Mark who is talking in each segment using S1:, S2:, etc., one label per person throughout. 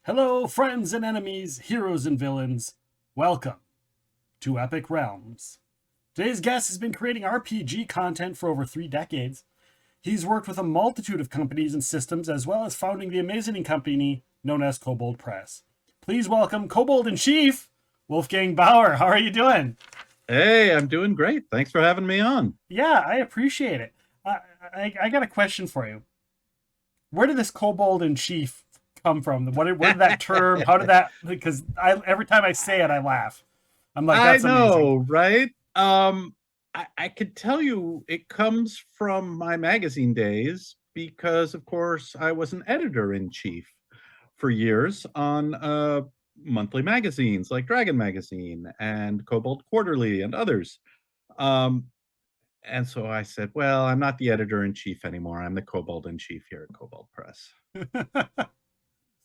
S1: Hello, friends and enemies, heroes and villains. Welcome to Epic Realms. Today's guest has been creating RPG content for over 3 decades. He's worked with a multitude of companies and systems, as well as founding the amazing company known as Kobold Press. Please welcome Kobold in Chief, Wolfgang Baur. How are you doing?
S2: Hey, I'm doing great. Thanks for having me on.
S1: Yeah, I appreciate it. I got a question for you. Where did this Kobold in Chief come from? Where did that term? How did that? Because every time I say it, I laugh. I'm like,
S2: I
S1: that's amazing.
S2: know, right? I could tell you it comes from my magazine days because, of course, I was an editor in chief for years on monthly magazines like Dragon Magazine and Kobold Quarterly and others. Um, and so I said, well, I'm not the editor in chief anymore. I'm the Kobold in chief here at Kobold Press.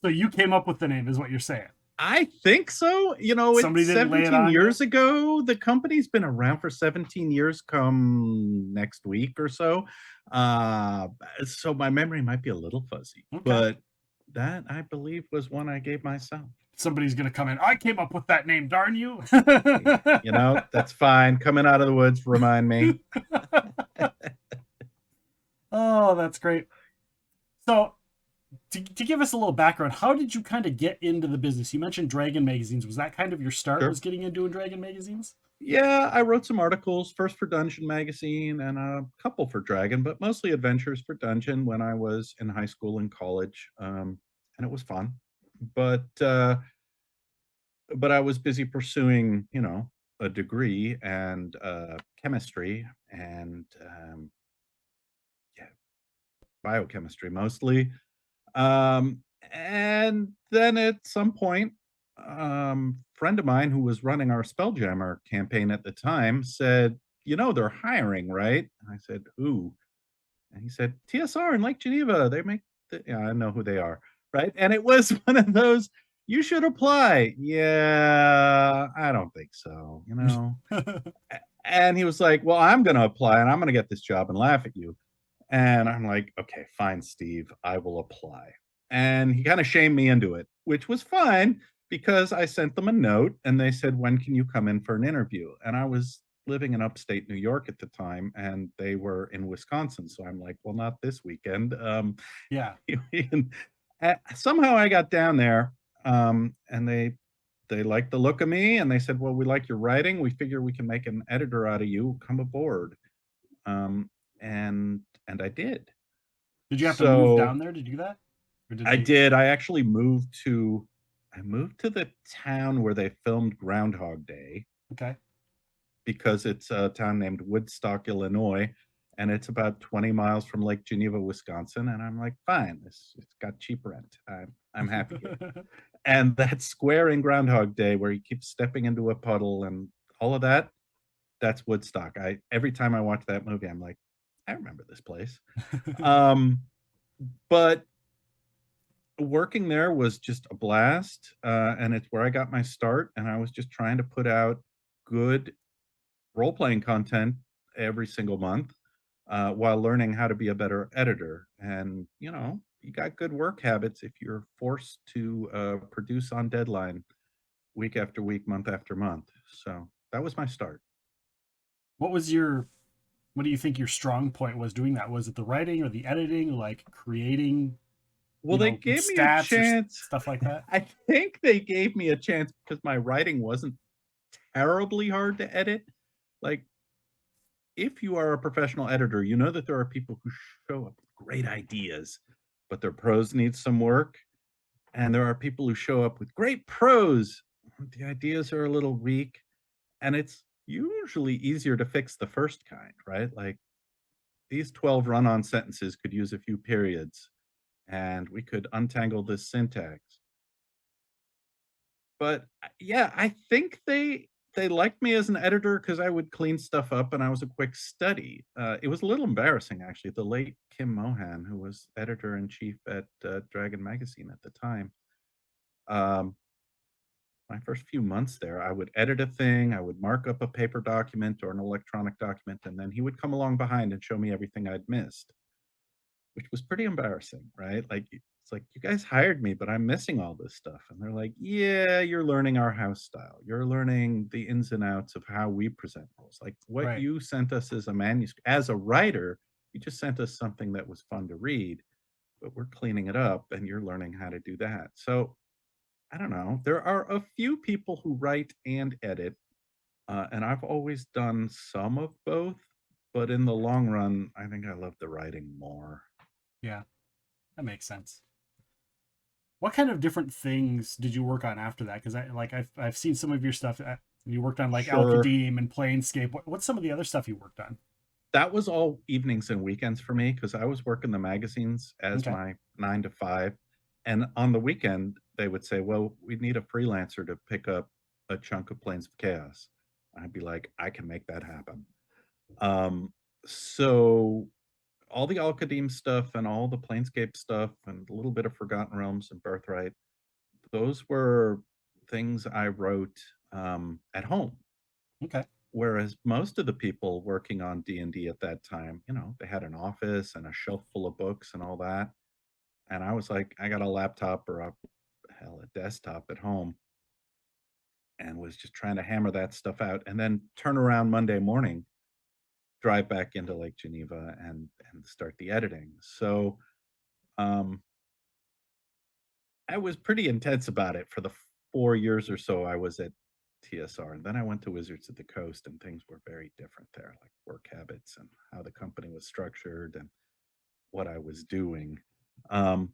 S1: So you came up with the name, is what you're saying?
S2: I think so.
S1: Somebody
S2: It's
S1: didn't lay it
S2: 17
S1: on you.
S2: years ago. The company's been around for 17 years come next week or so. Uh, so my memory might be a little fuzzy,
S1: Okay.
S2: but that I believe was one I gave myself.
S1: Somebody's gonna come in. I came up with that name. Darn you.
S2: That's fine. Coming out of the woods, remind me.
S1: Oh, that's great. So to give us a little background, how did you kind of get into the business? You mentioned Dragon magazines. Was that kind of your start?
S2: Sure.
S1: Was getting into Dragon magazines?
S2: Yeah, I wrote some articles, first for Dungeon Magazine and a couple for Dragon, but mostly adventures for Dungeon when I was in high school and college. And it was fun. But uh, but I was busy pursuing, a degree and chemistry and yeah, biochemistry mostly. Um, and then at some point, friend of mine who was running our Spelljammer campaign at the time said, they're hiring, right? And I said, who? And he said, TSR in Lake Geneva. Yeah, I know who they are, right? And it was one of those, you should apply. Yeah, I don't think so. And he was like, well, I'm going to apply and I'm going to get this job and laugh at you. And I'm like, okay, fine, Steve, I will apply. And he kind of shamed me into it, which was fine because I sent them a note and they said, when can you come in for an interview? And I was living in upstate New York at the time and they were in Wisconsin. So I'm like, well, not this weekend.
S1: Yeah.
S2: And somehow I got down there and they liked the look of me and they said, well, we like your writing. We figure we can make an editor out of you. Come aboard. Um, and I did.
S1: Did you have to move
S2: So
S1: down there to do that, or did
S2: I
S1: they?
S2: did. I moved to the town where they filmed Groundhog Day
S1: Okay.
S2: because it's a town named Woodstock, Illinois, and it's about 20 miles from Lake Geneva, Wisconsin. And I'm like, fine, it's got cheap rent. I'm happy here. And that square in Groundhog Day where he keeps stepping into a puddle and all of that, that's Woodstock. I every time I watch that movie, I'm like, I remember this place. Um, but working there was just a blast, and it's where I got my start. And I was just trying to put out good role playing content every single month while learning how to be a better editor. And you got good work habits if you're forced to produce on deadline week after week, month after month. So that was my start.
S1: what was your? What do you think your strong point was doing that? Was it the writing or the editing, like creating,
S2: Well, they gave me a
S1: stats or
S2: chance.
S1: stuff like that?
S2: I think they gave me a chance because my writing wasn't terribly hard to edit. Like, if you are a professional editor, you know that there are people who show up with great ideas, but their prose needs some work. And there are people who show up with great prose. The ideas are a little weak. And it's usually easier to fix the first kind, right? Like these 12 run on sentences could use a few periods and we could untangle this syntax. But yeah, I think they liked me as an editor because I would clean stuff up and I was a quick study. It was a little embarrassing actually. The late Kim Mohan, who was editor in chief at Dragon Magazine at the time, um, my first few months there, I would edit a thing, I would mark up a paper document or an electronic document, and then he would come along behind and show me everything I'd missed, which was pretty embarrassing, right? Like It's like, "You guys hired me, but I'm missing all this stuff." And they're like, "Yeah, you're learning our house style. You're learning the ins and outs of how we present rules. Like, what
S1: Right.
S2: you sent us as a manuscript as a writer, you just sent us something that was fun to read, but we're cleaning it up, and you're learning how to do that." So, I don't know. There are a few people who write and edit, and I've always done some of both, but in the long run, I think I love the writing more.
S1: Yeah, that makes sense. What kind of different things did you work on after that? Because I've seen some of your stuff. You worked on like
S2: Sure.
S1: Alkadim and Planescape. What's some of the other stuff you worked on?
S2: That was all evenings and weekends for me because I was working the magazines as
S1: Okay.
S2: my 9 to 5, and on the weekend, they would say, "Well, we need a freelancer to pick up a chunk of Planes of Chaos." I'd be like, "I can make that happen." Um, so all the Alkadim stuff and all the Planescape stuff and a little bit of Forgotten Realms and Birthright, those were things I wrote, at home.
S1: Okay.
S2: Whereas most of the people working on D&D at that time, they had an office and a shelf full of books and all that, and I was like, I got a laptop or a desktop at home and was just trying to hammer that stuff out and then turn around Monday morning, drive back into Lake Geneva and start the editing. So, um, I was pretty intense about it for the 4 years or so I was at TSR, and then I went to Wizards of the Coast, and things were very different there, like work habits and how the company was structured and what I was doing. Um,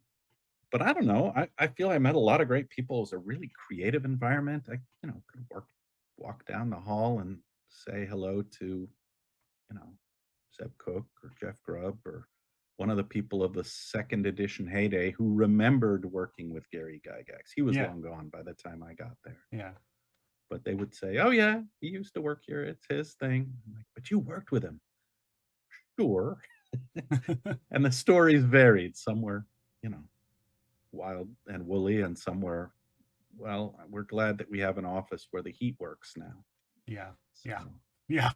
S2: but I don't know, I feel I met a lot of great people. It was a really creative environment. I, could walk down the hall and say hello to, you know, Zeb Cook or Jeff Grubb or one of the people of the second edition heyday who remembered working with Gary Gygax. He was
S1: Yeah.
S2: long gone by the time I got there.
S1: Yeah.
S2: But they would say, "Oh yeah, he used to work here. It's his thing." I'm like, "But you worked with him." Sure. And the stories varied. Some were, you know, wild and woolly, and some were, well, we're glad that we have an office where the heat works now.
S1: Yeah. Yeah.
S2: So
S1: Yeah.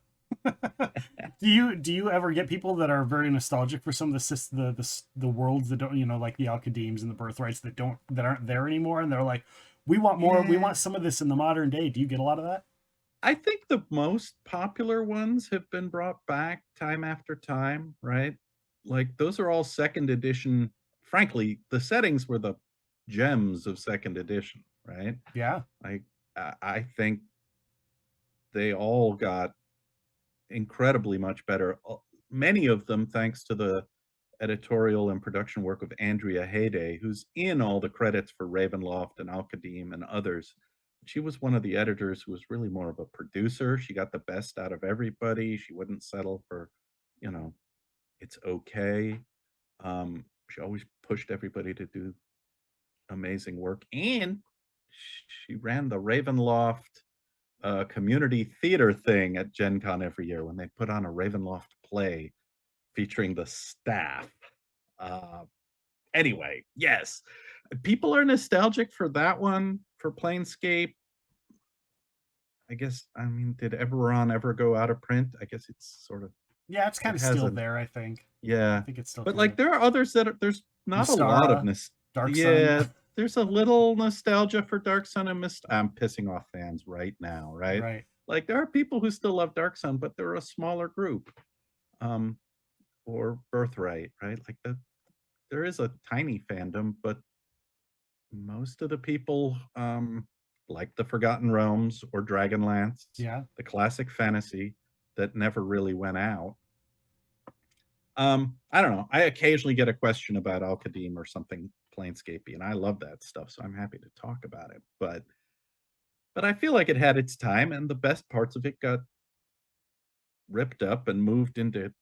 S1: Do you ever get people that are very nostalgic for some of the worlds that don't, like the Alkadeems and the Birthrights that aren't there anymore, and they're like, we want more, we
S2: yeah,
S1: want some of this in the modern day. Do you get a lot of that?
S2: I think the most popular ones have been brought back time after time, right? Like those are all second edition. Frankly, the settings were the gems of second edition, right?
S1: Yeah.
S2: Like I think they all got incredibly much better. Many of them thanks to the editorial and production work of Andrea Hayday, who's in all the credits for Ravenloft and Al-Qadim and others. She was one of the editors who was really more of a producer. She got the best out of everybody. She wouldn't settle for, you know, it's okay. She always pushed everybody to do amazing work. And she ran the Ravenloft community theater thing at Gen Con every year when they put on a Ravenloft play featuring the staff. Uh, anyway, yes, people are nostalgic for that one, for Planescape. I guess, I mean, did Eberron ever go out of print? I guess it's sort of,
S1: Yeah, it's kind
S2: it
S1: of still
S2: hasn't.
S1: there, I think. I
S2: Yeah.
S1: think it's still
S2: But
S1: kind
S2: like
S1: of
S2: there are others that there's not a lot of
S1: Mystara, Dark Sun.
S2: yeah, there's a little nostalgia for Dark Sun and Mist. I'm pissing off fans right now, right?
S1: Right.
S2: Like there are people who still love Dark Sun, but they're a smaller group. Um, or Birthright, right? Like there is a tiny fandom, but most of the people like the Forgotten Realms or Dragonlance,
S1: Yeah.
S2: the classic fantasy that never really went out. I don't know. I occasionally get a question about Al Qadim or something Planescapey, and I love that stuff, so I'm happy to talk about it. But I feel like it had its time, and the best parts of it got ripped up and moved into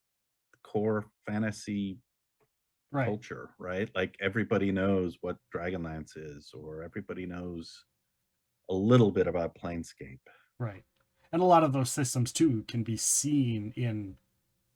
S2: core fantasy
S1: Right.
S2: culture, right? Like everybody knows what Dragonlance is, or everybody knows a little bit about Planescape.
S1: Right. And a lot of those systems too can be seen in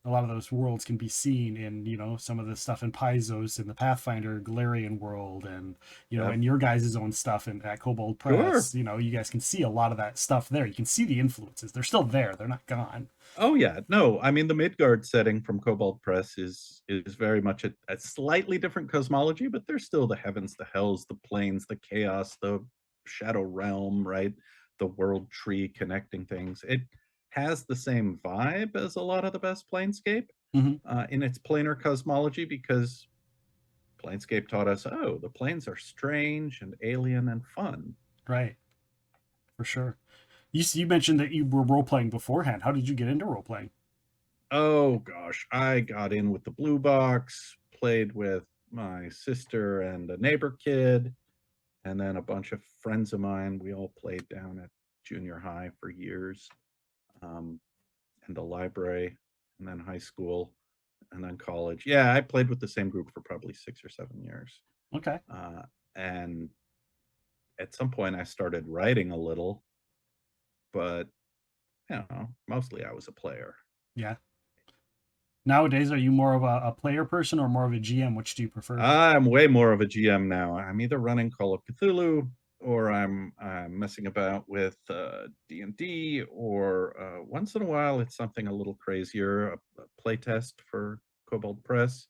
S1: a lot of those worlds can be seen in, some of the stuff in Paizo's in the Pathfinder Galarian world, and
S2: Yep.
S1: in your guys' own stuff at Kobold
S2: Sure.
S1: Press. You guys can see a lot of that stuff there. You can see the influences. They're still there. They're not gone.
S2: Oh yeah, no, I mean the Midgard setting from Kobold Press is very much a slightly different cosmology, but there's still the heavens, the hells, the planes, the chaos, the shadow realm, right? The world tree connecting things. It has the same vibe as a lot of the best Planescape
S1: Hmm.
S2: in its planar cosmology because Planescape taught us, oh, the planes are strange and alien and fun.
S1: Right, for sure. You mentioned that you were role playing beforehand. How did you get into role playing?
S2: Oh gosh, I got in with the blue box, played with my sister and a neighbor kid, and then a bunch of friends of mine. We all played down at junior high for years, um, and the library, and then high school, and then college. Yeah, I played with the same group for probably 6 or 7 years.
S1: Okay.
S2: Uh, and at some point, I started writing a little, but mostly I was a player.
S1: Yeah. Nowadays, are you more of a player person or more of a GM? Which do you prefer?
S2: I'm way more of a GM now. I'm either running Call of Cthulhu or I'm messing about with D&D, or once in a while it's something a little crazier, a play test for Kobold Press.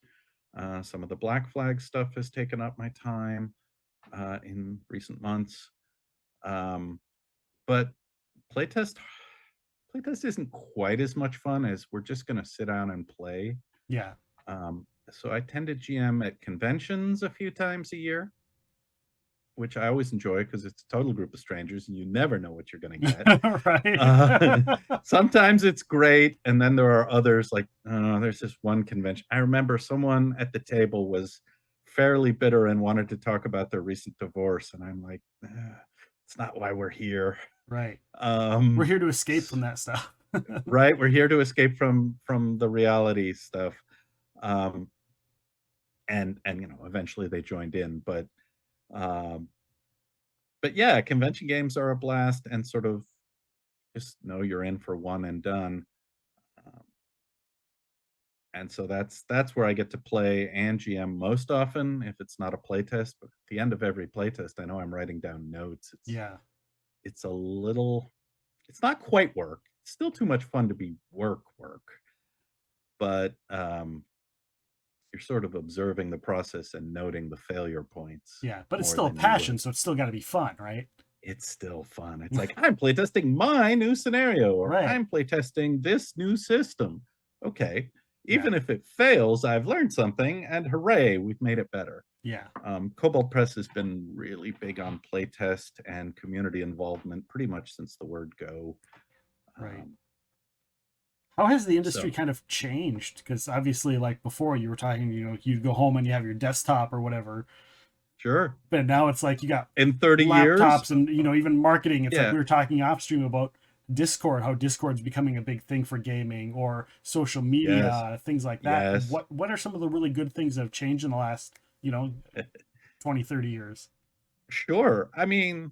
S2: Some of the Black Flag stuff has taken up my time in recent months. Um, but playtest playtest isn't quite as much fun as we're just going to sit down and play.
S1: Yeah.
S2: So I tend to GM at conventions a few times a year, which I always enjoy because it's a total group of strangers and you never know what you're going to get.
S1: Right.
S2: Uh, Sometimes it's great, and then there are others like, there's this one convention. I remember someone at the table was fairly bitter and wanted to talk about their recent divorce, and I'm like, it's not why we're here.
S1: Right. We're
S2: Um,
S1: here to escape from that stuff.
S2: right, we're here to escape from the reality stuff. Um, and eventually they joined in, um but yeah, convention games are a blast, and sort of just know you're in for one and done. um, and so that's where I get to play and GM most often if it's not a playtest. But at the end of every playtest, I know I'm writing down notes. it's
S1: Yeah.
S2: it's a little, it's not quite work, it's still too much fun to be work, but you're sort of observing the process and noting the failure points
S1: Yeah. But it's
S2: more
S1: still a
S2: than you
S1: passion,
S2: would.
S1: so it's still got to be fun, right?
S2: It's still fun. It's like, I'm playtesting my new scenario, or
S1: Right.
S2: I'm playtesting this new system. Okay.
S1: Yeah.
S2: Even if it fails, I've learned something, and hooray, we've made it better.
S1: Yeah.
S2: Kobold Press has been really big on playtest and community involvement pretty much since the word go.
S1: Right.
S2: Um,
S1: How has the industry
S2: so,
S1: kind of changed? Because obviously, like before, you were talking, you'd go home and you have your desktop or whatever,
S2: sure.
S1: but now it's like you got
S2: In 30 years,
S1: laptops and even marketing. It's like
S2: yeah,
S1: we were talking off stream about Discord, how Discord's becoming a big thing for gaming, or social
S2: yes,
S1: media, things like that.
S2: yes.
S1: What are some of the really good things that have changed in the last 20-30 years?
S2: Sure. I mean,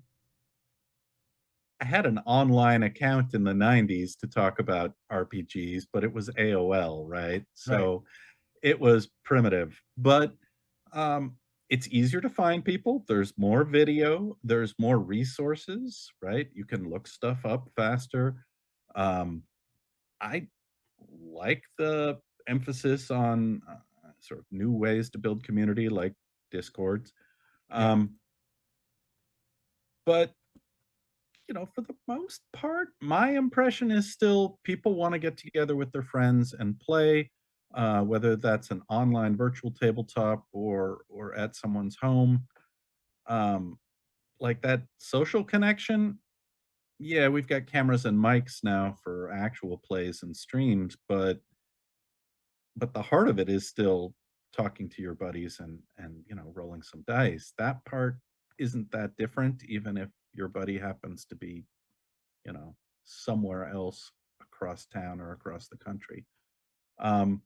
S2: I had an online account in the 90s to talk about RPGs, but it was AOL, right?
S1: Right.
S2: So it was primitive, but um, it's easier to find people. There's more video, there's more resources, right? You can look stuff up faster. Um, I like the emphasis on sort of new ways to build community like Discords.
S1: Yeah.
S2: Um, but for the most part, my impression is still people want to get together with their friends and play, whether that's an online virtual tabletop or at someone's home. Um, like that social connection. Yeah, we've got cameras and mics now for actual plays and streams, but the heart of it is still talking to your buddies and rolling some dice. That part isn't that different, even if your buddy happens to be you know, somewhere else across town or across the country. Um,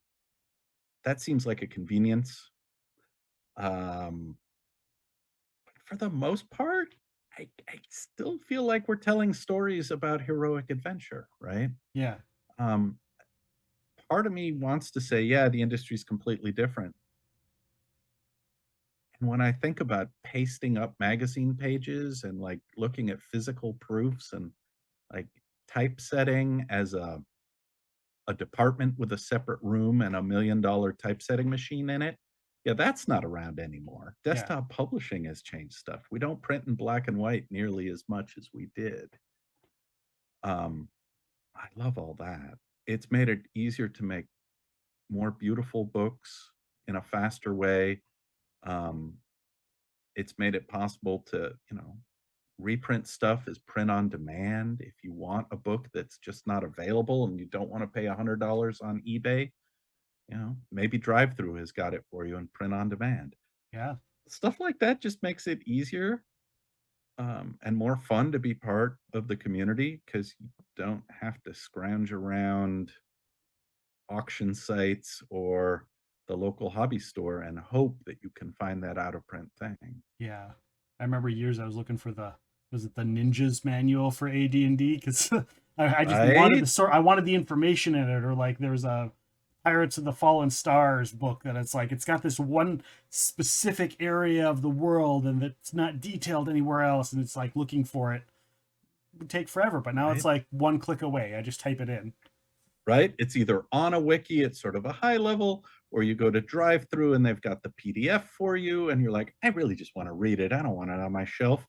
S2: that seems like a convenience. Um, but for the most part, I still feel like we're telling stories about heroic adventure, right?
S1: Yeah.
S2: Um, part of me wants to say, yeah, the industry's completely different. And when I think about pasting up magazine pages and like looking at physical proofs and like typesetting as a department with a separate room and $1 million typesetting machine in it, yeah, that's not around anymore.
S1: Yeah.
S2: Desktop publishing has changed stuff. We don't print in black and white nearly as much as we did. Um, I love all that. It's made it easier to make more beautiful books in a faster way. Um, it's made it possible to, reprint stuff as print on demand. If you want a book that's just not available and you don't want to pay $100 on eBay, maybe drive through has got it for you and print on demand.
S1: Yeah.
S2: Stuff like that just makes it easier and more fun to be part of the community because you don't have to scrounge around auction sites or the local hobby store and hope that you can find that out of print thing.
S1: Yeah. I remember years I was looking for the was it the Ninjas manual for AD&D because I just wanted the
S2: Right?
S1: sort I wanted the information in it, or like there was a Pirates of the Fallen Stars book that it's like it's got this one specific area of the world and it's not detailed anywhere else, and it's like looking for it would take forever, but now it's
S2: Right?
S1: like one click away. I just type it in.
S2: Right? It's either on a wiki, it's sort of a high level, or you go to drive through and they've got the PDF for you, and you're like, I really just want to read it. I don't want it on my shelf.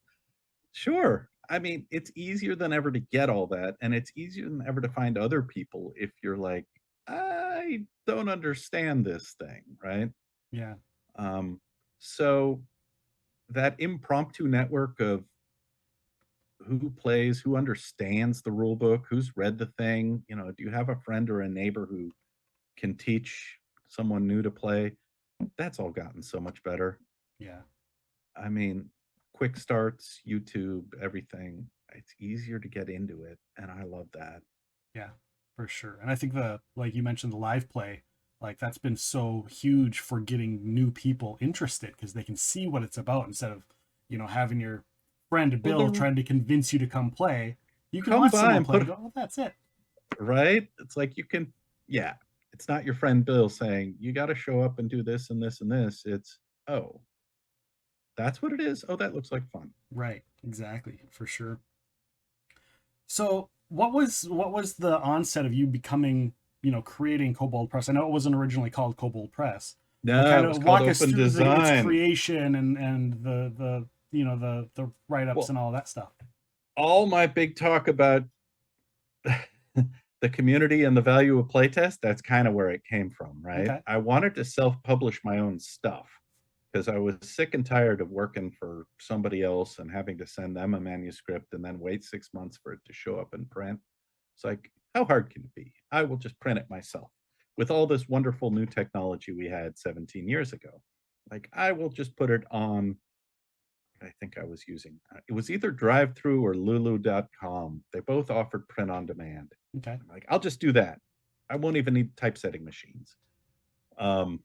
S2: Sure. I mean, it's easier than ever to get all that, and it's easier than ever to find other people if you're like, I don't understand this thing, right?
S1: Yeah.
S2: Um, so that impromptu network of who plays, who understands the rule book, who's read the thing, do you have a friend or a neighbor who can teach someone new to play? That's all gotten so much better.
S1: Yeah.
S2: I mean, quick starts, YouTube, everything. It's easier to get into it, and I love that.
S1: Yeah, for sure. And I think the like you mentioned the live play, like that's been so huge for getting new people interested because they can see what it's about instead of, having your friend
S2: Well,
S1: Bill
S2: the
S1: trying to convince you to come play. You can
S2: come
S1: watch
S2: by
S1: someone
S2: and
S1: play and
S2: put
S1: go, "Oh, that's it."
S2: right. It's like you can, yeah. It's not your friend Bill saying you got to show up and do this and this and this. It's oh, that's what it is. Oh, that looks like fun.
S1: Right. Exactly. For sure. So, what was the onset of you becoming, creating Kobold Press? I know it wasn't originally called Kobold Press, but
S2: No,
S1: kind
S2: it was
S1: of
S2: called
S1: walk us
S2: open
S1: through its
S2: design.
S1: creation and the write ups
S2: Well,
S1: and all that stuff.
S2: all my big talk about the community and the value of playtest, that's kind of where it came from, right?
S1: Okay.
S2: I wanted to self-publish my own stuff because I was sick and tired of working for somebody else and having to send them a manuscript and then wait 6 months for it to show up in print. It's like, how hard can it be? I will just print it myself. With all this wonderful new technology we had 17 years ago, like I will just put it on. I think I was using it was either drive through or lulu.com. They both offered print on demand.
S1: Okay.
S2: I'm like, I'll just do that. I won't even need typesetting machines. Um,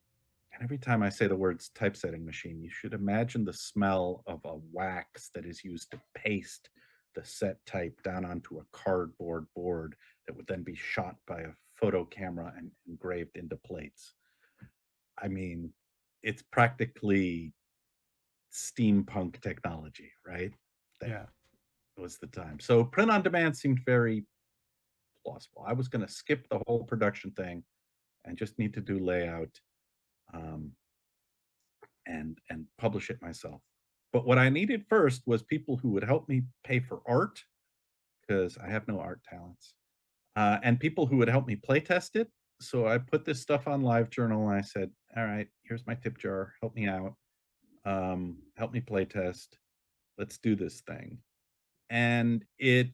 S2: and every time I say the words typesetting machine, you should imagine the smell of a wax that is used to paste the set type down onto a cardboard board that would then be shot by a photo camera and engraved into plates. I mean, it's practically steampunk technology, right? That
S1: Yeah.
S2: was the time. So print on demand seemed very plausible. I was going to skip the whole production thing and just need to do layout um, and publish it myself. But what I needed first was people who would help me pay for art because I have no art talents, and people who would help me play test it. So I put this stuff on LiveJournal and I said, "All right, here's my tip jar. Help me out. Help me play test. Let's do this thing." And it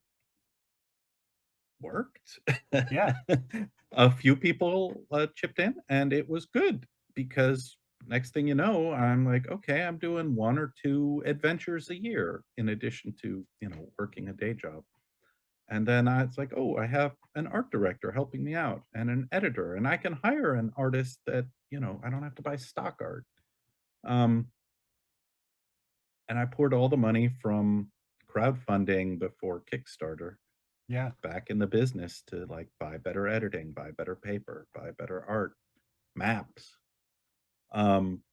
S2: worked.
S1: Yeah.
S2: A few people chipped in, and it was good because next thing you know, I'm like, okay, I'm doing one or two adventures a year in addition to working a day job. And then it's like, oh, I have an art director helping me out and an editor, and I can hire an artist that I don't have to buy stock art. Um, and I poured all the money from crowdfunding before Kickstarter
S1: Yeah.
S2: back in the business to like buy better editing, buy better paper, buy better art, maps. Um,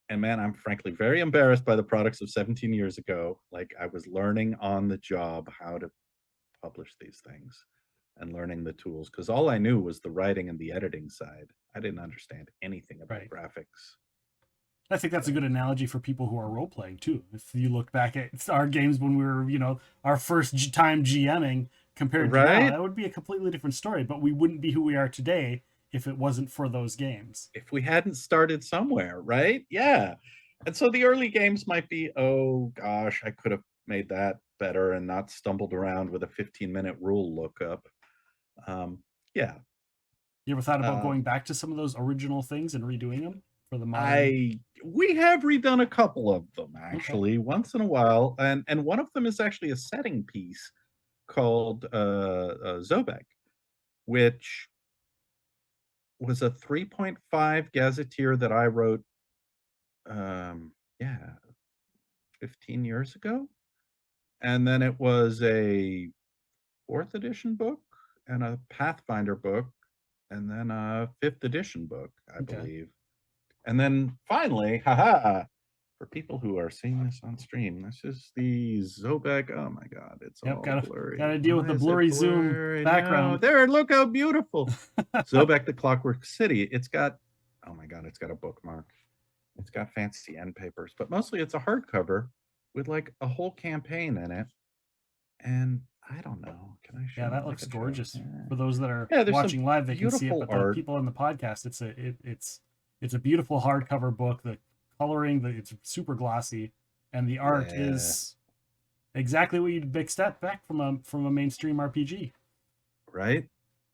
S2: and man, I'm frankly very embarrassed by the products of 17 years ago. Like I was learning on the job how to publish these things and learning the tools because all I knew was the writing and the editing side. I didn't understand anything about
S1: Right.
S2: graphics.
S1: I think that's a good
S2: So,
S1: analogy for people who are role playing too. If you look back at our games when we were, our first time GMing compared to now,
S2: right?
S1: that would be a completely different story. But we wouldn't be who we are today if it wasn't for those games.
S2: If we hadn't started somewhere, right? Yeah. And so the early games might be, oh gosh, I could have made that better and not stumbled around with a 15-minute rule lookup. Um, yeah.
S1: You ever thought about
S2: Um,
S1: going back to some of those original things and redoing them for the modern?
S2: I we have redone a couple of them
S1: Okay.
S2: actually once in a while, and one of them is actually a setting piece called Zobek, which was a 3.5 gazetteer that I wrote yeah, 15 years ago. And then it was a fourth edition book and a Pathfinder book and then a fifth edition book, I
S1: Okay.
S2: believe. And then finally, haha, for people who are seeing this on stream, this is the Zobek. Oh my God, it's
S1: Yep.
S2: all
S1: Gotta
S2: blurry.
S1: deal with
S2: Why
S1: the
S2: is it
S1: blurry Zoom
S2: blurry? No,
S1: background.
S2: there, look how beautiful. Zobek the Clockwork City. It's got, oh my God, it's got a bookmark. It's got fancy end papers, but mostly it's a hardcover with like a whole campaign in it. And I don't know. Can I
S1: Yeah,
S2: show?
S1: that
S2: I
S1: looks
S2: could show.
S1: gorgeous.
S2: Yeah,
S1: For those that are
S2: yeah. There's some
S1: watching live, they can see it,
S2: beautiful
S1: but the
S2: art.
S1: people in the podcast, it's a beautiful hardcover book. The coloring, it's super glossy, and the art
S2: Yeah,
S1: is exactly what you'd expect back from a mainstream RPG.
S2: right.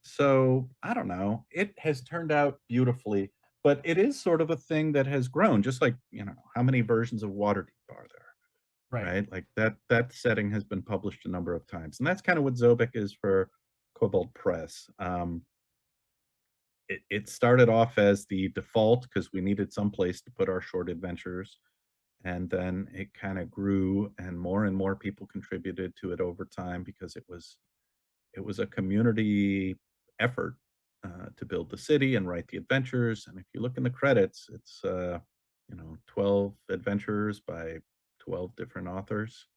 S2: So I don't know. It has turned out beautifully, but it is sort of a thing that has grown. Just like how many versions of Waterdeep are there?
S1: Right.
S2: Right? Like that setting has been published a number of times, and that's kind of what Zobek is for Kobold Press. It started off as the default because we needed some place to put our short adventures, and then it kind of grew, and more people contributed to it over time because it was a community effort to build the city and write the adventures. And if you look in the credits, it's 12 adventures by 12 different authors.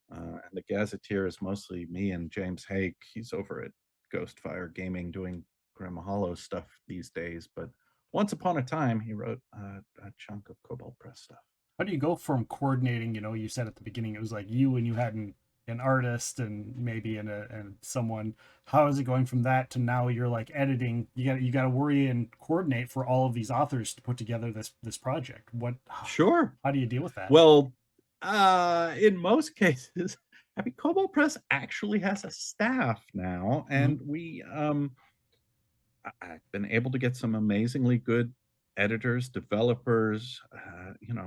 S2: And the Gazetteer is mostly me and James Hake. He's over at Ghostfire Gaming doing Grim Hollow stuff these days. But once upon a time, he wrote a chunk of Kobold Press stuff.
S1: How do you go from coordinating? You said at the beginning it was like you and you had an artist and maybe and someone. How is it going from that to now you're like editing? You got to worry and coordinate for all of these authors to put together this project.
S2: Sure.
S1: How do you deal with that?
S2: Well, in most cases, I mean, Kobold Press actually has a staff now,
S1: Mm-hmm.
S2: and I've been able to get some amazingly good editors, developers.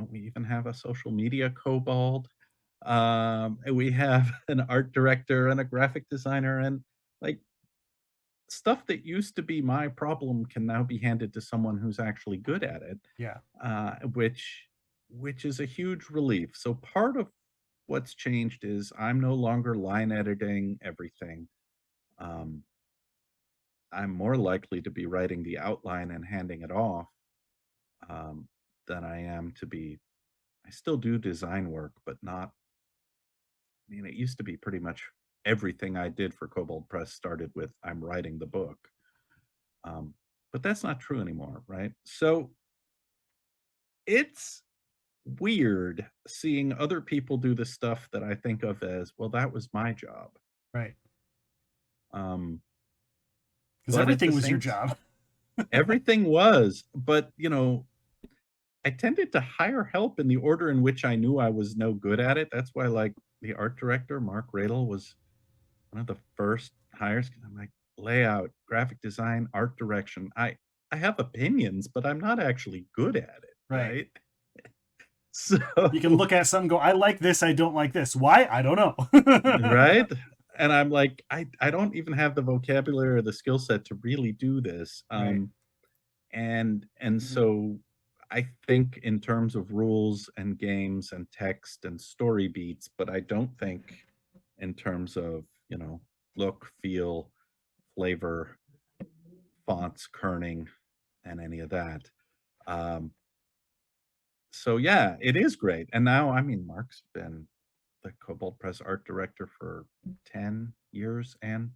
S2: We even have a social media kobold. And we have an art director and a graphic designer, and like stuff that used to be my problem can now be handed to someone who's actually good at it,
S1: Yeah.
S2: which is a huge relief. So part of what's changed is I'm no longer line editing everything. Um, I'm more likely to be writing the outline and handing it off um, than I am to be. I still do design work, but not. I mean, it used to be pretty much everything I did for Kobold Press started with I'm writing the book. Um, but that's not true anymore, right? So it's weird seeing other people do the stuff that I think of as, well, that was my job.
S1: Right.
S2: Um,
S1: Because
S2: but at the
S1: everything was your
S2: same,
S1: job.
S2: everything was, but I tended to hire help in the order in which I knew I was no good at it. That's why, like, the art director, Mark Radel, was one of the first hires. 'Cause I'm like, layout, graphic design, art direction. I have opinions, but I'm not actually good at it,
S1: Right.
S2: right?
S1: You can
S2: So,
S1: look at some and go, I like this, I don't like this. Why? I don't know.
S2: right? And I'm like, I don't even have the vocabulary or the skill set to really do this.
S1: Right.
S2: And so I think in terms of rules and games and text and story beats, but I don't think in terms of look, feel, flavor, fonts, kerning, and any of that. Um, so yeah, it is great. And now, I mean, Mark's been the Kobold Press art director for 10 years and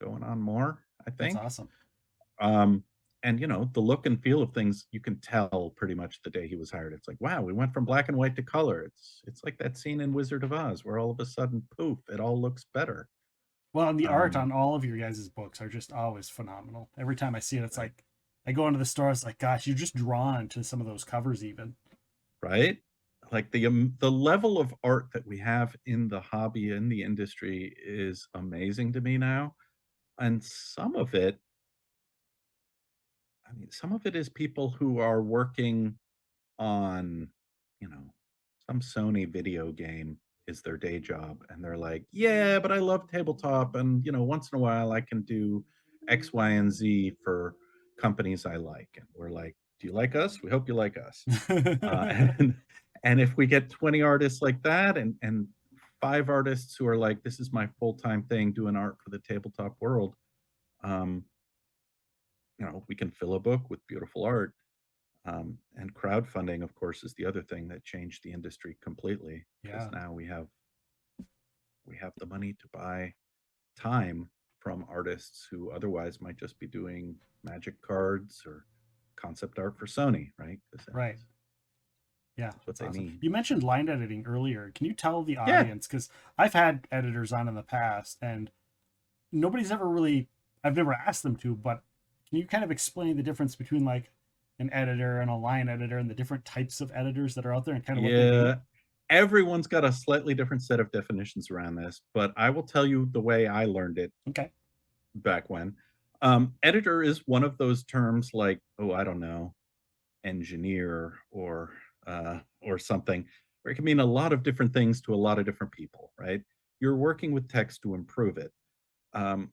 S2: going on more, I
S1: That's
S2: think.
S1: awesome.
S2: Um, and the look and feel of things, you can tell pretty much the day he was hired. It's like, wow, we went from black and white to color. It's like that scene in Wizard of Oz where all of a sudden, poof, it all looks better.
S1: Well, and the art
S2: Um,
S1: on all of your guys' books are just always phenomenal. Every time I see it, it's
S2: right,
S1: like I go into the store, it's like, gosh, you're just drawn to some of those covers, even.
S2: right? Like the level of art that we have in the hobby, in the industry, is amazing to me now. And some of it is people who are working on, you know, some Sony video game is their day job, and they're like, "Yeah, but I love tabletop, and once in a while I can do X, Y, and Z for companies I like." And we're like, "Do you like us? We hope you like us." And if we get 20 artists like that, and 5 artists who are like, "This is my full-time thing, doing art for the tabletop world," um, we can fill a book with beautiful art. And crowdfunding, of course, is the other thing that changed the industry completely, because
S1: Yeah,
S2: now we have the money to buy time from artists who otherwise might just be doing magic cards or concept art for Sony, right? Because
S1: right. Yeah,
S2: that's what
S1: that's
S2: they
S1: awesome.
S2: need.
S1: You mentioned line editing earlier. Can you tell the
S2: Yeah,
S1: audience? Because I've had editors on in the past, and nobody's ever really, I've never asked them to, but can you kind of explain the difference between like an editor and a line editor and the different types of editors that are out there and kind of what they do?
S2: yeah. Everyone's got a slightly different set of definitions around this, but I will tell you the way I learned it
S1: Okay.
S2: back when. Editor is one of those terms like, oh, I don't know, engineer or something, where it can mean a lot of different things to a lot of different people, right? You're working with text to improve it. Um,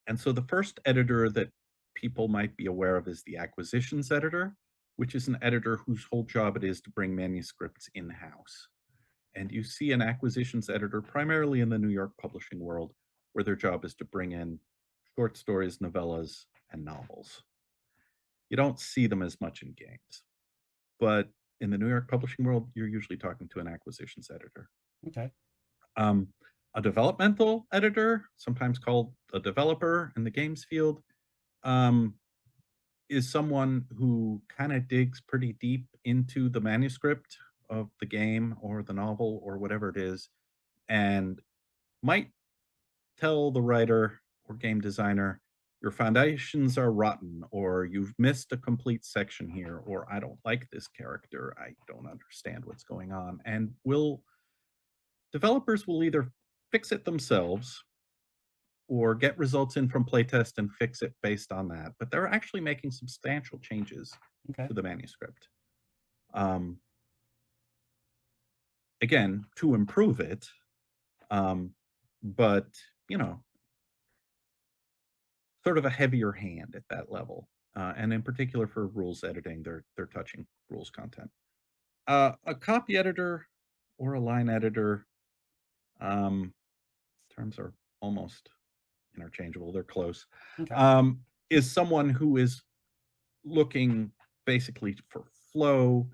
S2: and so the first editor that people might be aware of is the acquisitions editor, which is an editor whose whole job it is to bring manuscripts in-house. And you see an acquisitions editor primarily in the New York publishing world, where their job is to bring in short stories, novellas, and novels. You don't see them as much in games. But in the New York publishing world, you're usually talking to an acquisitions editor.
S1: Okay.
S2: Um, a developmental editor, sometimes called a developer in the games field, um, is someone who kind of digs pretty deep into the manuscript of the game or the novel or whatever it is, and might tell the writer or game designer, your foundations are rotten, or you've missed a complete section here, or I don't like this character, I don't understand what's going on. And developers will either fix it themselves or get results in from playtest and fix it based on that. But they're actually making substantial changes
S1: Okay.
S2: to the manuscript. Um, Again, to improve it. Um, but, you know, sort of a heavier hand at that level. And in particular for rules editing, they're touching rules content. A copy editor or a line editor, um, terms are almost interchangeable. They're close.
S1: Okay.
S2: Um, is someone who is looking basically for flow,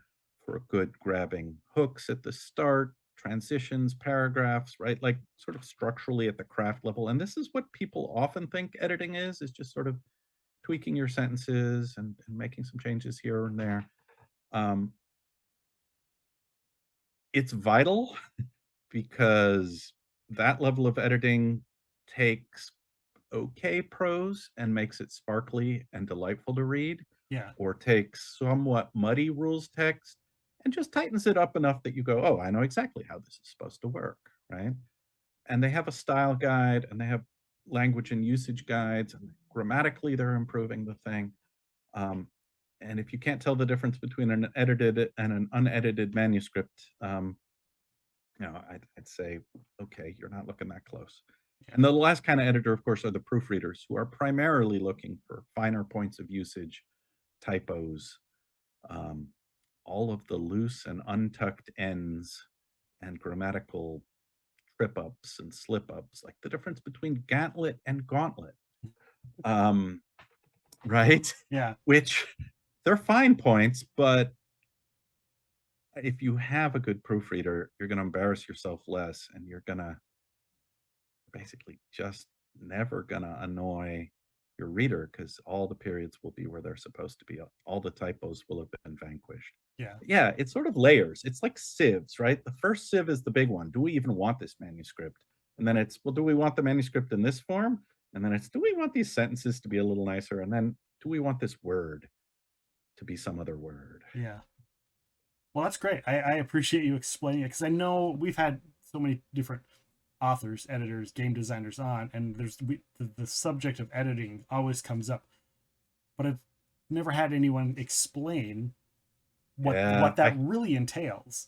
S2: for good grabbing hooks at the start, transitions, paragraphs, right? Like sort of structurally at the craft level. And this is what people often think editing is just sort of tweaking your sentences and making some changes here and there. Um, it's vital because that level of editing takes okay prose and makes it sparkly and delightful to read,
S1: Yeah.
S2: or takes somewhat muddy rules text and just tightens it up enough that you go, oh, I know exactly how this is supposed to work, right? And they have a style guide and they have language and usage guides, and grammatically they're improving the thing. Um, and if you can't tell the difference between an edited and an unedited manuscript, I'd say, okay, you're not looking that close.
S1: Yeah.
S2: And the last kind of editor, of course, are the proofreaders who are primarily looking for finer points of usage, typos, um, all of the loose and untucked ends and grammatical trip ups and slip ups, like the difference between gantlet and gauntlet. Um, right?
S1: Yeah.
S2: Which they're fine points, but if you have a good proofreader, you're going to embarrass yourself less and you're going to basically just never going to annoy your reader because all the periods will be where they're supposed to be. All the typos will have been vanquished.
S1: Yeah.
S2: Yeah, it's sort of layers. It's like sieves, right? The first sieve is the big one. Do we even want this manuscript? And then it's, well, do we want the manuscript in this form? And then it's, do we want these sentences to be a little nicer? And then, do we want this word to be some other word?
S1: Yeah. Well, that's great. I appreciate you explaining it because I know we've had so many different authors, editors, game designers on, and the subject of editing always comes up, but I've never had anyone explain
S2: Yeah,
S1: what that really entails.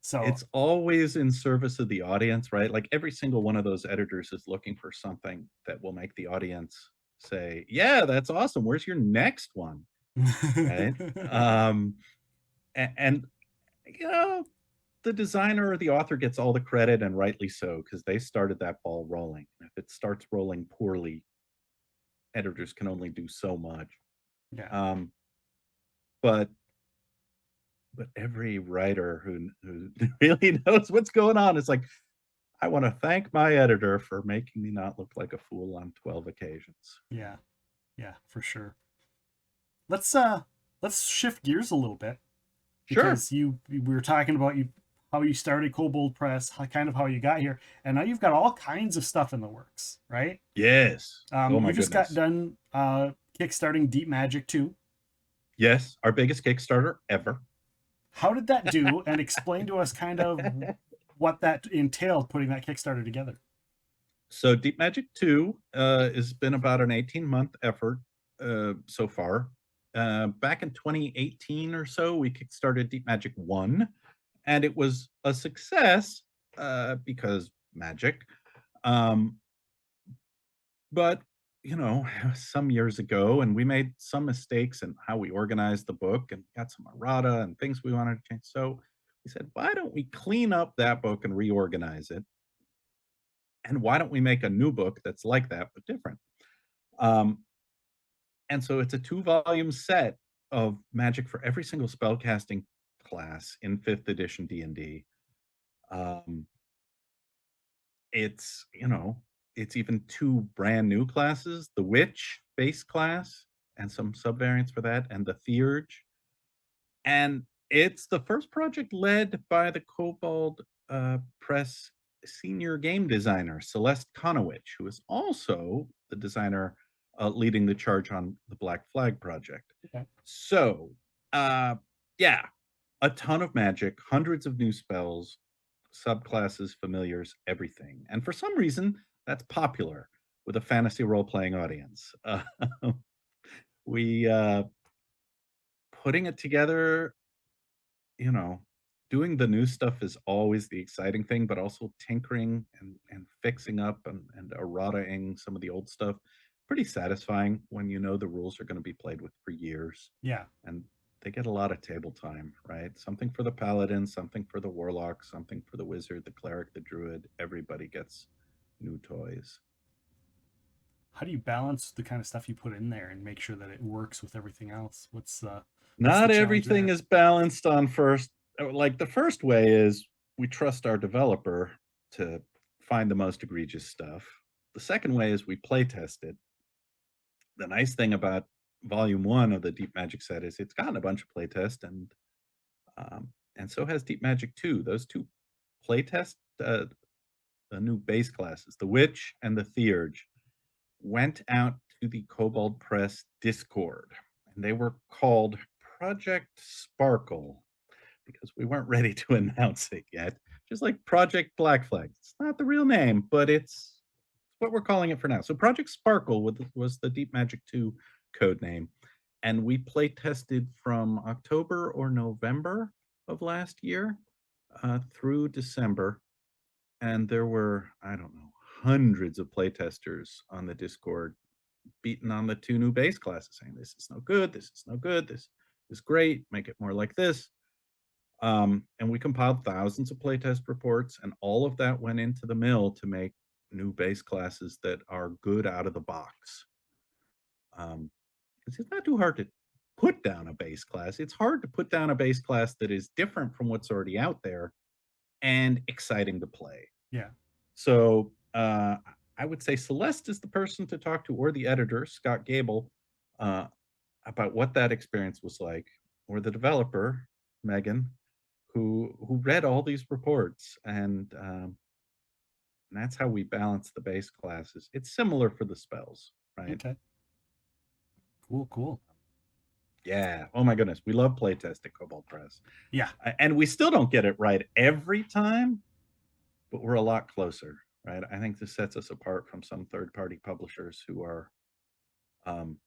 S1: So
S2: it's always in service of the audience, right? Like every single one of those editors is looking for something that will make the audience say, "Yeah, that's awesome. Where's your next one?" Right? Um, and you know, the designer or the author gets all the credit, and rightly so, because they started that ball rolling. If it starts rolling poorly, editors can only do so much.
S1: yeah,
S2: Um, but every writer who really knows what's going on is like, I want to thank my editor for making me not look like a fool on 12 occasions.
S1: yeah, yeah, for sure. Let's shift gears a little bit
S2: Sure.
S1: because we were talking about you how you started Kobold Press, kind of how you got here, and now you've got all kinds of stuff in the works, right?
S2: Yes. Oh
S1: You
S2: my
S1: just got
S2: goodness.
S1: done kickstarting Deep Magic 2.
S2: Yes, our biggest Kickstarter ever.
S1: How did that do? And explain to us kind of what that entailed putting that Kickstarter together.
S2: So Deep Magic 2 has been about an 18-month effort so far. Back in 2018 or so, we kickstarted Deep Magic 1, and it was a success because magic. Um, but you know, some years ago, and we made some mistakes in how we organized the book and got some errata and things we wanted to change. So we said, why don't we clean up that book and reorganize it? And why don't we make a new book that's like that but different? Um, and so it's a 2-volume set of magic for every single spellcasting class in 5th edition D&D. Um, it's, you know, it's even 2 brand new classes, the Witch base class and some subvariants for that, and the Theurge. And it's the first project led by the Kobold Press senior game designer, Celeste Konowich, who is also the designer leading the charge on the Black Flag project.
S1: Okay.
S2: So, uh, yeah, a ton of magic, hundreds of new spells, subclasses, familiars, everything. And for some reason, that's popular with a fantasy role playing audience. We putting it together, you know, doing the new stuff is always the exciting thing, but also tinkering and fixing up and errataing some of the old stuff. Pretty satisfying when you know the rules are going to be played with for years.
S1: Yeah.
S2: And they get a lot of table time, right? Something for the paladin, something for the warlock, something for the wizard, the cleric, the druid. Everybody gets new toys.
S1: How do you balance the kind of stuff you put in there and make sure that it works with everything else? What's the
S2: Not
S1: challenge
S2: everything
S1: there?
S2: is balanced on first. Like the first way is we trust our developer to find the most egregious stuff. The second way is we play test it. The nice thing about volume one of the Deep Magic set is it's gotten a bunch of playtest, and so has Deep Magic 2. Those two playtest the new base classes, the Witch and the Theurge, went out to the Kobold Press Discord, and they were called Project Sparkle because we weren't ready to announce it yet. Just like Project Black Flag. It's not the real name, but it's what we're calling it for now. So Project Sparkle was the Deep Magic 2 code name. And we play tested from October or November of last year through December. And there were, I don't know, hundreds of playtesters on the Discord beating on the 2 new base classes saying, this is no good, this is no good, this is great, make it more like this. And we compiled thousands of playtest reports, and all of that went into the mill to make new base classes that are good out of the box. 'Cause it's not too hard to put down a base class. It's hard to put down a base class that is different from what's already out there and exciting to play.
S1: Yeah.
S2: So, I would say Celeste is the person to talk to, or the editor, Scott Gable, uh, about what that experience was like, or the developer, Megan, who read all these reports, and that's how we balance the base classes. It's similar for the spells, right?
S1: Okay. Cool. Cool.
S2: Yeah. Oh my goodness, we love playtest at Kobold Press,
S1: Yeah.
S2: and we still don't get it right every time, but we're a lot closer, right? I think this sets us apart from some third-party publishers who are um,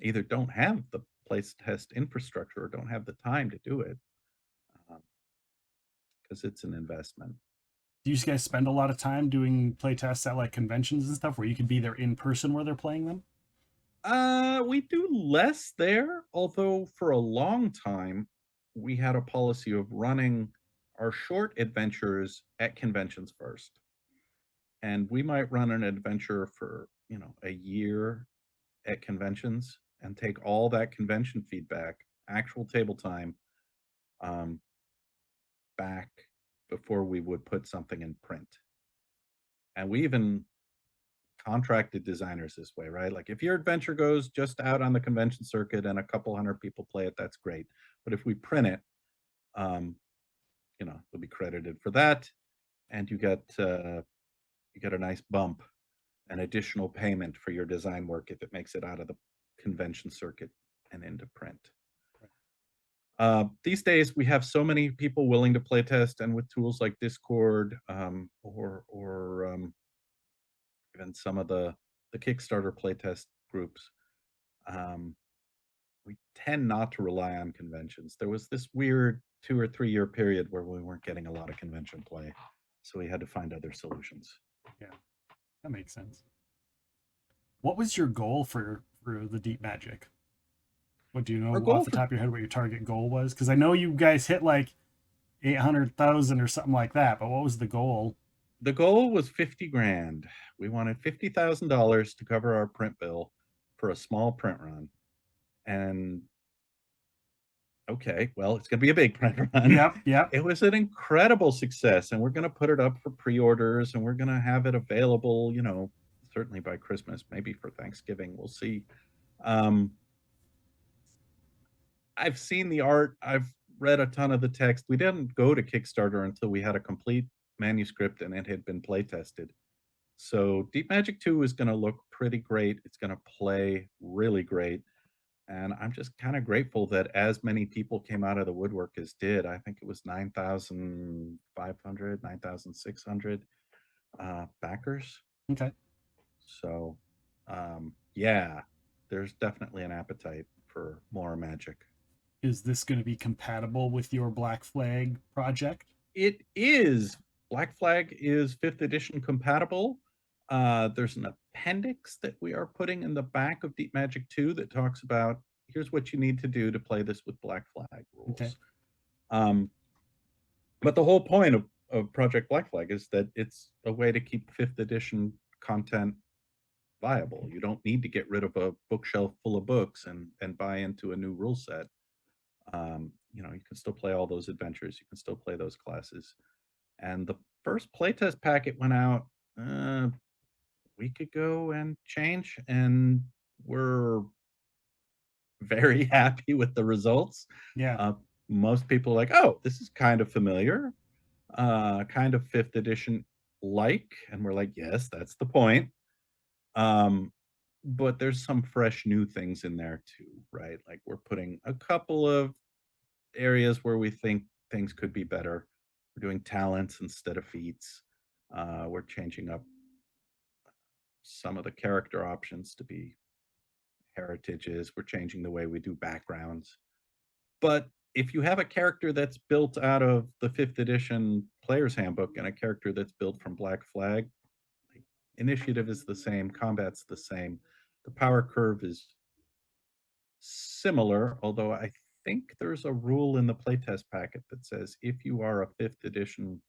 S2: either don't have the playtest infrastructure or don't have the time to do it because it's an investment.
S1: Do you guys spend a lot of time doing play tests at like conventions and stuff where you could be there in person where they're playing them?
S2: We do less there, although for a long time we had a policy of running our short adventures at conventions first. And we might run an adventure for, a year at conventions and take all that convention feedback, actual table time, um, back before we would put something in print. And we even contracted designers this way, right? Like if your adventure goes just out on the convention circuit and a couple hundred people play it, that's great. But if we print it, um, you'll be credited for that, and you get a nice bump, an additional payment for your design work if it makes it out of the convention circuit and into print. These days, we have so many people willing to play test, and with tools like Discord, or even some of the Kickstarter playtest groups, um, we tend not to rely on conventions. There was this weird 2 or 3 year period where we weren't getting a lot of convention play, so we had to find other solutions.
S1: Yeah, that makes sense. What was your goal for the Deep Magic? What do you
S2: Our
S1: know
S2: goal
S1: off the
S2: for
S1: top of your head what your target goal was? Because I know you guys hit like 800,000 or something like that, but what was the goal?
S2: the goal was 50 grand. We wanted $50,000 to cover our print bill for a small print run. And okay, well, it's going to be a big print run.
S1: Yep, yep.
S2: It was an incredible success, and we're going to put it up for pre-orders, and we're going to have it available, certainly by Christmas, maybe for Thanksgiving. We'll see. Um, I've seen the art. I've read a ton of the text. We didn't go to Kickstarter until we had a complete manuscript and it had been play tested. So Deep Magic 2 is going to look pretty great. It's going to play really great. And I'm just kind of grateful that as many people came out of the woodwork as did. I think it was 9,500, 9,600 backers.
S1: Okay.
S2: So, yeah, there's definitely an appetite for more magic.
S1: Is this going to be compatible with your Black Flag project?
S2: It is. Black Flag is 5th edition compatible. There's an appendix that we are putting in the back of Deep Magic 2 that talks about here's what you need to do to play this with Black Flag
S1: Okay.
S2: rules. But the whole point of Project Black Flag is that it's a way to keep 5th edition content viable. You don't need to get rid of a bookshelf full of books and buy into a new rule set. You can still play all those adventures. You can still play those classes. And the first playtest packet went out a week ago and change, and we're very happy with the results.
S1: Yeah.
S2: Uh, Most people are like, oh, this is kind of familiar, kind of 5th edition like, and we're like, yes, that's the point. Um, but there's some fresh new things in there too, right? Like we're putting a couple of areas where we think things could be better. We're doing talents instead of feats. We're changing up some of the character options to be heritages. We're changing the way we do backgrounds. But if you have a character that's built out of the 5th edition player's handbook and a character that's built from Black Flag, initiative is the same, combat's the same. The power curve is similar, although I think there's a rule in the playtest packet that says if you are a fifth edition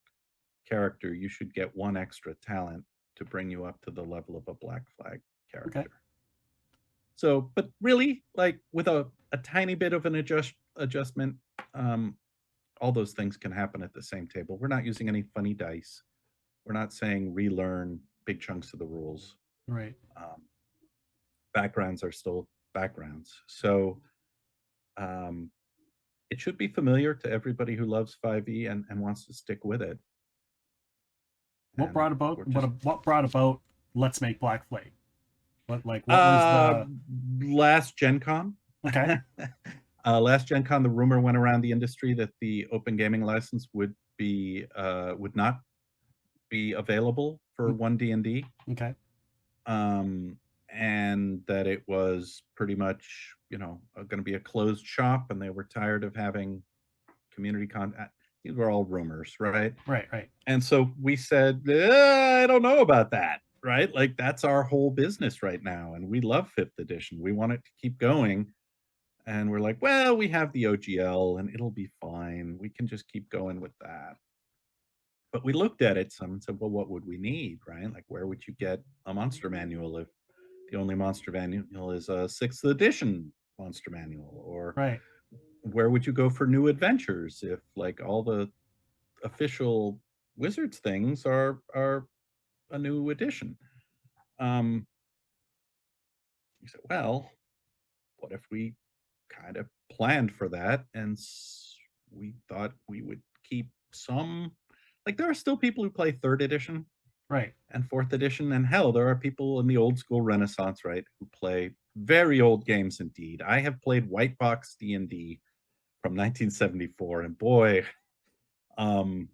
S2: character, you should get one extra talent to bring you up to the level of a Black Flag
S1: Okay.
S2: character. So, but really, like with a tiny bit of an adjustment, all those things can happen at the same table. We're not using any funny dice. We're not saying relearn big chunks of the rules.
S1: Right.
S2: Um, Backgrounds are still backgrounds. So it should be familiar to everybody who loves 5e and wants to stick with it.
S1: What
S2: And
S1: brought about
S2: we're just
S1: what brought about Let's Make Black Flag? What was the
S2: last Gen Con.
S1: okay?
S2: Last Gen Con, the rumor went around the industry that the open gaming license would not be available for one D&D,
S1: Okay.
S2: and that it was pretty much going to be a closed shop, and they were tired of having community content. These were all rumors, right?
S1: Right. Right.
S2: And so we said, I don't know about that, right? Like that's our whole business right now, and we love fifth edition. We want it to keep going, and we're like, well, we have the OGL, and it'll be fine. We can just keep going with that. But we looked at it some and said, well, what would we need, right? Like, where would you get a monster manual if the only monster manual is a sixth edition monster manual? Or
S1: Right.
S2: where would you go for new adventures if like all the official Wizards things are a new edition? We said, well, what if we kind of planned for that and we thought we would keep some, like there are still people who play third edition
S1: Right.
S2: and fourth edition, and hell, there are people in the old school Renaissance, right, who play very old games indeed. I have played white box D&D from 1974, and boy, um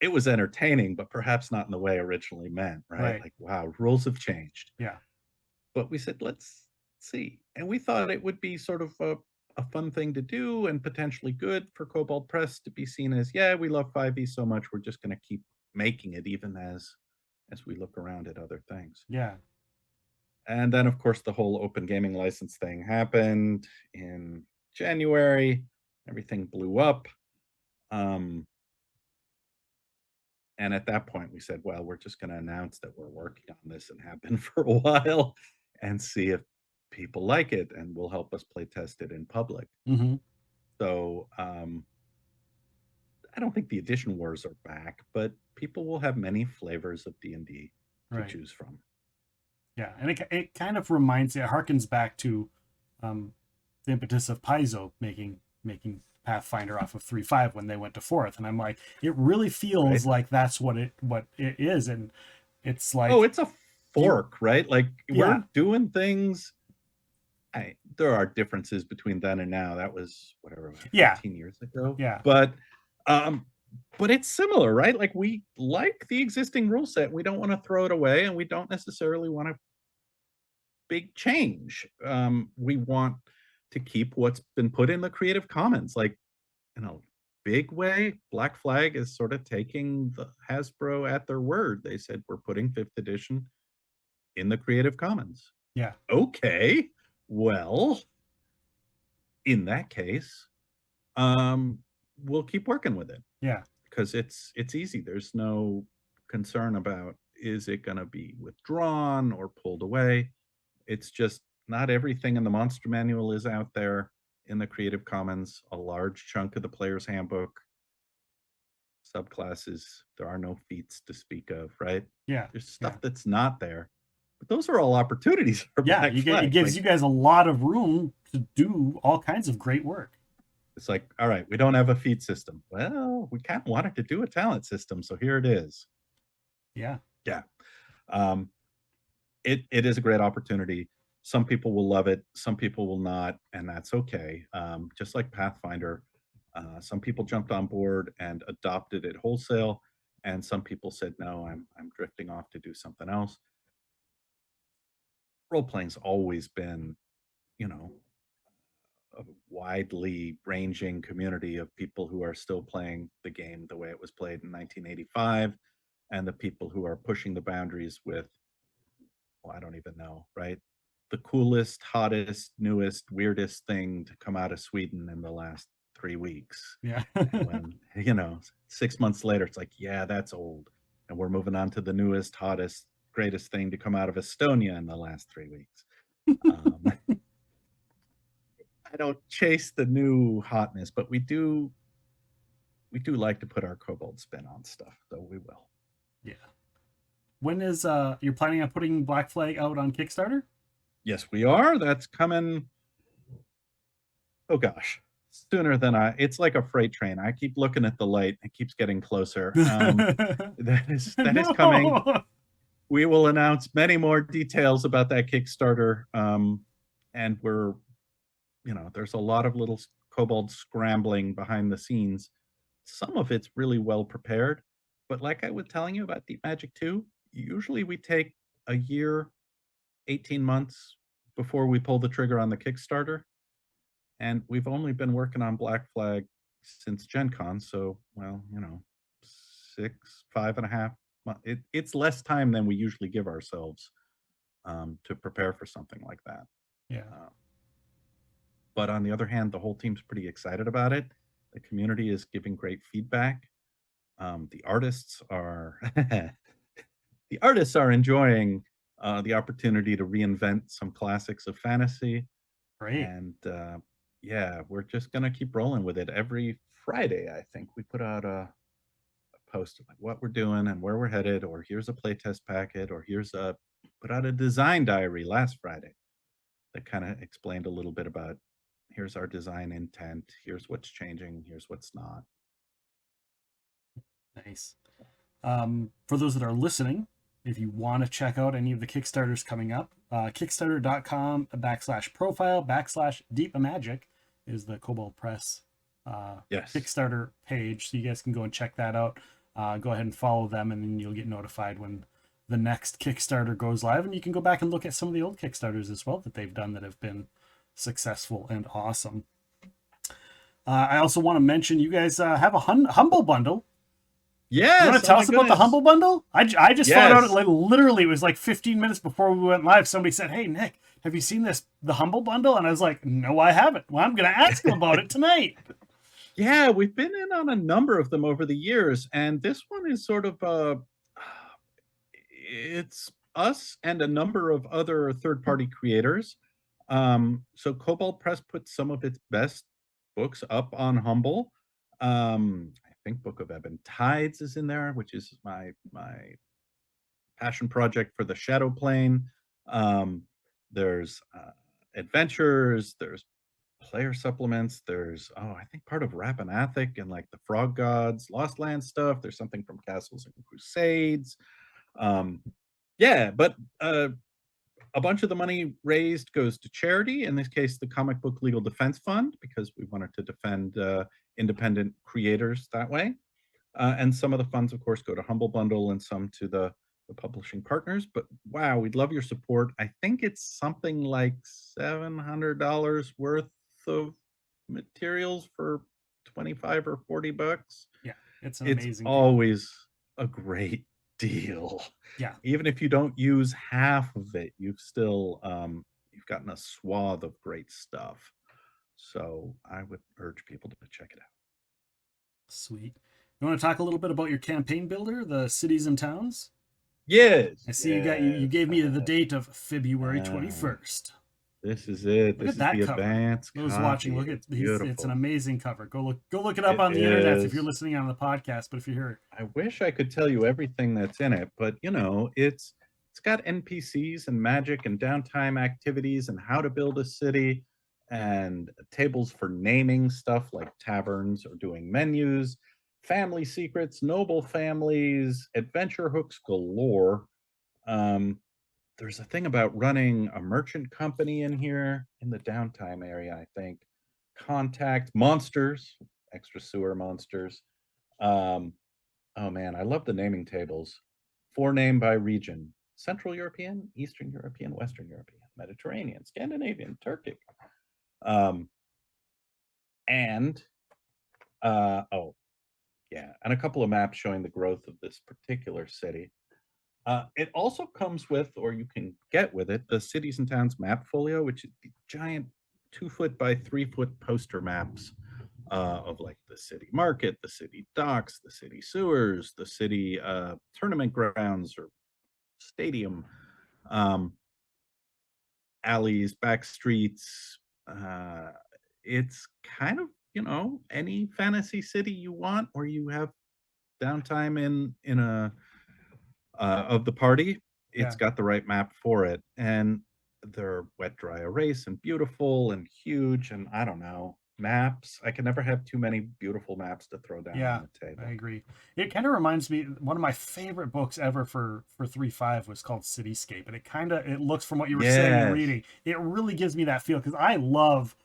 S2: it was entertaining, but perhaps not in the way originally meant, right?
S1: Right.
S2: Like, wow, rules have changed.
S1: Yeah.
S2: But we said, let's see. And we thought it would be sort of a fun thing to do and potentially good for Kobold Press to be seen as, yeah, we love 5e so much, we're just going to keep making it even as we look around at other things.
S1: Yeah.
S2: And then, of course, the whole open gaming license thing happened in January. Everything blew up. And at that point, we said, well, we're just going to announce that we're working on this and have been for a while and see if people like it and will help us play test it in public.
S1: Mm-hmm.
S2: So I don't think the edition wars are back, but people will have many flavors of D&D to
S1: Right.
S2: choose from.
S1: Yeah, and it kind of it harkens back to the impetus of Paizo making Pathfinder off of 3.5 when they went to fourth, and I'm like, it really feels
S2: Right?
S1: like that's what it is, and it's like,
S2: Oh, it's a fork, right? Like
S1: yeah,
S2: we're doing things. There are differences between then and now. That was whatever,
S1: yeah,
S2: 15 years ago.
S1: yeah,
S2: Um, but it's similar, right? Like we like the existing rule set. We don't want to throw it away, and we don't necessarily want a big change. We want to keep what's been put in the Creative Commons. Like in a big way, Black Flag is sort of taking the Hasbro at their word. They said we're putting fifth edition in the Creative Commons.
S1: yeah,
S2: Okay, well, in that case, we'll keep working with it
S1: yeah,
S2: because it's easy. There's no concern about is it going to be withdrawn or pulled away. It's just not everything in the monster manual is out there in the Creative Commons. A large chunk of the player's handbook, subclasses, there are no feats to speak of, right?
S1: yeah,
S2: There's
S1: yeah,
S2: stuff that's not there. But those are all opportunities for
S1: yeah.
S2: Black
S1: It
S2: Flag.
S1: gives
S2: Like
S1: you guys a lot of room to do all kinds of great work.
S2: it's like, all right, we don't have a feat system. Well, we kind of wanted to do a talent system, so here it is.
S1: Yeah,
S2: Yeah. Um, it is a great opportunity. Some people will love it, some people will not, and that's okay. Just like Pathfinder, some people jumped on board and adopted it wholesale, and some people said, no, I'm drifting off to do something else. Role playing's always been, you know, a widely ranging community of people who are still playing the game the way it was played in 1985, and the people who are pushing the boundaries with, well, I don't even know, right? the coolest, hottest, newest, weirdest thing to come out of Sweden in the last 3 weeks.
S1: Yeah.
S2: And when, 6 months later, it's like, yeah, that's old. And we're moving on to the newest, hottest, greatest thing to come out of Estonia in the last 3 weeks. I don't chase the new hotness, but we do like to put our kobold spin on stuff, so we will.
S1: Yeah. When is you're planning on putting Black Flag out on Kickstarter?
S2: Yes, we are. That's coming. Oh gosh, sooner than it's like a freight train. I keep looking at the light; it keeps getting closer. That is coming.
S1: No.
S2: We will announce many more details about that Kickstarter, and there's a lot of little kobolds scrambling behind the scenes. Some of it's really well prepared, but like I was telling you about Deep Magic 2, usually we take a year, 18 months before we pull the trigger on the Kickstarter. And we've only been working on Black Flag since Gen Con, so, well, 5.5 months. It's less time than we usually give ourselves to prepare for something like that.
S1: Yeah.
S2: But on the other hand, the whole team's pretty excited about it. The community is giving great feedback. The artists are the artists are enjoying the opportunity to reinvent some classics of fantasy.
S1: Great.
S2: And yeah, we're just gonna keep rolling with it. Every Friday, I think we put out a post of like what we're doing and where we're headed, or here's a playtest packet, or put out a design diary last Friday that kind of explained a little bit about here's our design intent, here's what's changing, here's what's not.
S1: Nice. For those that are listening, if you want to check out any of the Kickstarters coming up, kickstarter.com/profile/deep magic is the Kobold Press
S2: Yes.
S1: Kickstarter page. So you guys can go and check that out. Go ahead and follow them, and then you'll get notified when the next Kickstarter goes live. And you can go back and look at some of the old Kickstarters as well that they've done that have been successful and awesome. I also want to mention you guys have a Humble Bundle.
S2: Yes.
S1: You want to tell us about the Humble Bundle? I just found out
S2: Yes.
S1: literally it was like 15 minutes before we went live. Somebody said, "Hey Nick, have you seen the Humble Bundle?" And I was like, "No, I haven't." Well, I'm going to ask him about it tonight.
S2: Yeah, we've been in on a number of them over the years, and this one is sort of it's us and a number of other third-party creators. So Kobold Press put some of its best books up on Humble. I think Book of Ebon Tides is in there, which is my passion project for the Shadow Plane. There's adventures, there's player supplements, there's I think part of Rappanathic and like the Frog Gods, Lost Land stuff. There's something from Castles and Crusades. Yeah, but a bunch of the money raised goes to charity, in this case, the Comic Book Legal Defense Fund, because we wanted to defend independent creators that way. And some of the funds, of course, go to Humble Bundle and some to the publishing partners. But wow, we'd love your support. I think it's something like $700 worth of materials for 25 or 40 bucks.
S1: Yeah, it's
S2: It's
S1: amazing
S2: always a great deal.
S1: Yeah.
S2: Even if you don't use half of it, you've still you've gotten a swath of great stuff. So I would urge people to check it out.
S1: Sweet. You want to talk a little bit about your campaign builder, the cities and towns?
S2: Yes.
S1: I see you gave me the date of February 21st.
S2: This is it.
S1: Look
S2: This
S1: at that
S2: is the
S1: cover.
S2: advance
S1: Those
S2: copy.
S1: watching, look at it's an amazing cover. Go look it up
S2: It
S1: on the internet if you're
S2: is.
S1: listening on the podcast. But if you're here,
S2: I wish I could tell you everything that's in it, but it's got NPCs and magic and downtime activities and how to build a city and tables for naming stuff like taverns or doing menus, family secrets, noble families, adventure hooks galore. There's a thing about running a merchant company in here in the downtime area, I think. Contact monsters, extra sewer monsters. Um, oh man, I love the naming tables. Name by region: Central European, Eastern European, Western European, Mediterranean, Scandinavian, Turkic. And oh yeah, and a couple of maps showing the growth of this particular city. It also comes with, or you can get with it, the Cities and Towns Map Folio, which is the giant 2 foot by 3 foot poster maps of like the city market, the city docks, the city sewers, the city tournament grounds or stadium, um, alleys, back streets. Uh, it's kind of, any fantasy city you want where you have downtime in a of the party, it's
S1: Yeah.
S2: got the right map for it. And they're wet, dry erase and beautiful and huge. And I don't know, maps. I can never have too many beautiful maps to throw down on
S1: Yeah,
S2: the
S1: I
S2: table.
S1: agree. It kind of reminds me, one of my favorite books ever for 3.5 was called Cityscape, and it looks, from what you were saying and
S2: Yes.
S1: reading, it really gives me that feel because I love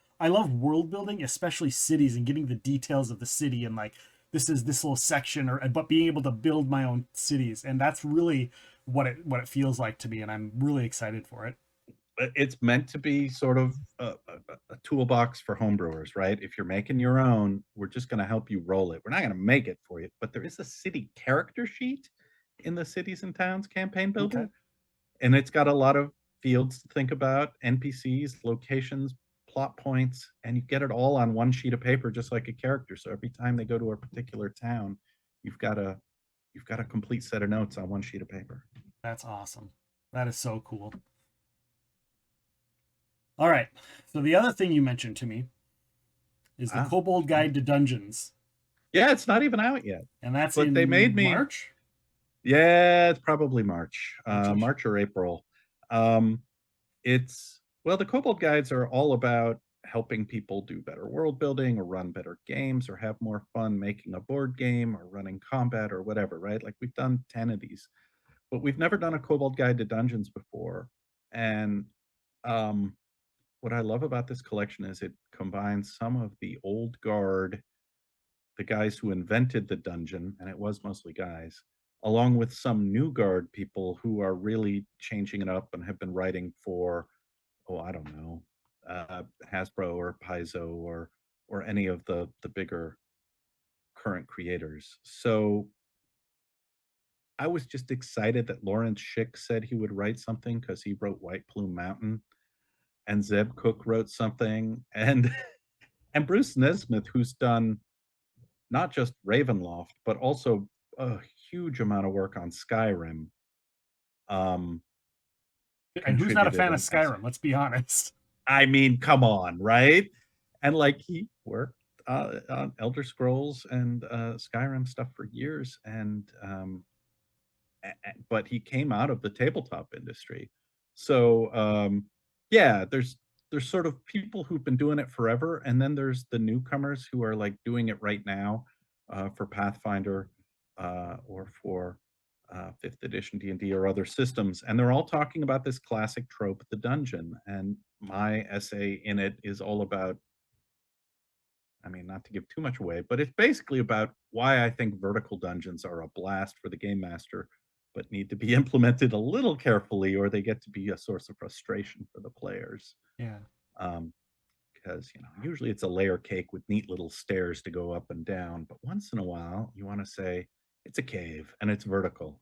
S1: world building, especially cities, and getting the details of the city, and like this is this little section, or but being able to build my own cities, and that's really what it feels like to me, and I'm really excited for it.
S2: It's meant to be sort of a toolbox for homebrewers, right? If you're making your own, we're just going to help you roll it. We're not going to make it for you, but there is a city character sheet in the Cities and Towns campaign
S1: Okay.
S2: builder, and it's got a lot of fields to think about, NPCs, locations, plot points, and you get it all on one sheet of paper, just like a character. So every time they go to a particular town, you've got a you've got a complete set of notes on one sheet of paper.
S1: That's awesome. That is so cool. All right. So the other thing you mentioned to me is the
S2: Ah,
S1: Kobold
S2: yeah.
S1: Guide to Dungeons,
S2: Yeah, it's not even out yet,
S1: and that's
S2: but they made
S1: in
S2: me.
S1: March.
S2: Yeah, it's probably March,
S1: Marchish.
S2: March or April. Um, it's well, the Kobold guides are all about helping people do better world building or run better games or have more fun making a board game or running combat or whatever, right? Like we've done 10 of these, but we've never done a Kobold guide to dungeons before. And um, what I love about this collection is it combines some of the old guard, the guys who invented the dungeon, and it was mostly guys, along with some new guard people who are really changing it up and have been writing for, oh, I don't know, Hasbro or Paizo or any of the bigger current creators. So I was just excited that Lawrence Schick said he would write something because he wrote White Plume Mountain, and Zeb Cook wrote something, and and Bruce Nesmith, who's done not just Ravenloft, but also a huge amount of work on Skyrim, um,
S1: And who's not a
S2: contributed
S1: fan of
S2: an essay.
S1: Skyrim? Let's be honest.
S2: I mean, come on, right? And like he worked on Elder Scrolls and Skyrim stuff for years, and but he came out of the tabletop industry. So yeah, there's sort of people who've been doing it forever, and then there's the newcomers who are like doing it right now for Pathfinder or for fifth edition D&D or other systems, and they're all talking about this classic trope, the dungeon. And my essay in it is all about, I mean, not to give too much away, but it's basically about why I think vertical dungeons are a blast for the game master, but need to be implemented a little carefully, or they get to be a source of frustration for the players.
S1: Yeah.
S2: Um, because usually it's a layer cake with neat little stairs to go up and down, but once in a while you want to say it's a cave and it's vertical.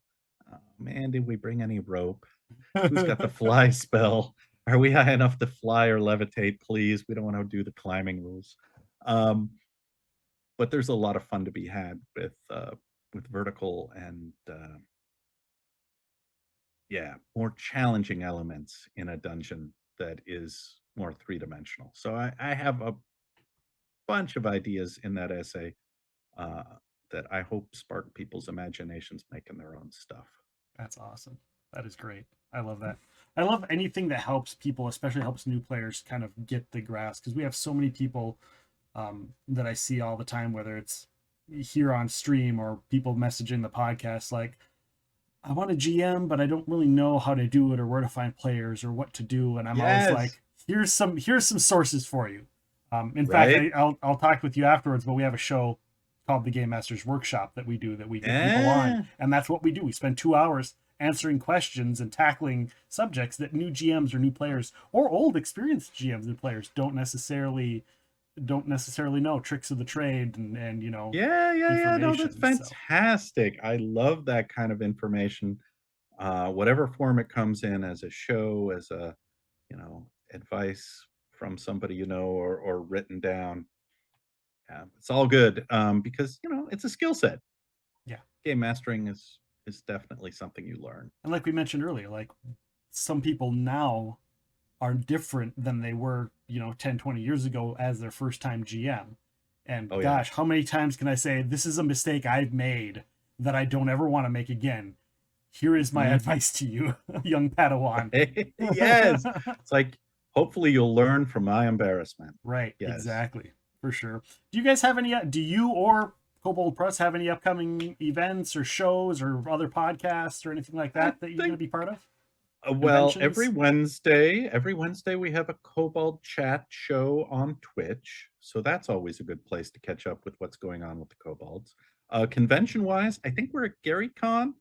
S2: Man, did we bring any rope? Who's got the fly spell? Are we high enough to fly or levitate? Please, we don't want to do the climbing rules. Um, but there's a lot of fun to be had with vertical and yeah, more challenging elements in a dungeon that is more three-dimensional. So I have a bunch of ideas in that essay uh, that I hope spark people's imaginations making their own stuff.
S1: That's awesome. That is great. I love that. I love anything that helps people, especially helps new players kind of get the grasp, because we have so many people that I see all the time, whether it's here on stream or people messaging the podcast, like, I want a GM, but I don't really know how to do it or where to find players or what to do. And I'm always
S2: Yes,
S1: like, here's some sources for you. In fact,
S2: right?
S1: I'll talk with you afterwards, but we have a show called the Game Masters Workshop that we do, that we get people on,
S2: Eh,
S1: and that's what we do. We spend 2 hours answering questions and tackling subjects that new GMs or new players or old experienced GMs and players don't necessarily know, tricks of the trade, and
S2: yeah, yeah, yeah. No, that's
S1: information. So
S2: fantastic. I love that kind of information. whatever form it comes in, as a show, as a, advice from somebody or written down. Yeah, it's all good, because, it's a skill set.
S1: Yeah.
S2: Game mastering is definitely something you learn.
S1: And like we mentioned earlier, like some people now are different than they were, 10, 20 years ago as their first time GM. And
S2: Oh, yeah.
S1: gosh, how many times can I say, this is a mistake I've made that I don't ever want to make again? Here is my
S2: Mhm.
S1: advice to you, young Padawan.
S2: Yes. It's like, hopefully you'll learn from my embarrassment.
S1: Right,
S2: Yes.
S1: exactly, for sure. Do you guys have any, do you or Kobold Press have any upcoming events or shows or other podcasts or anything like
S2: I
S1: that that you're going to
S2: think
S1: be part of?
S2: well, every
S1: Conventions?
S2: Wednesday, every Wednesday we have a Kobold Chat show on Twitch, so that's always a good place to catch up with what's going on with the Kobolds. Convention-wise, I think we're at GaryCon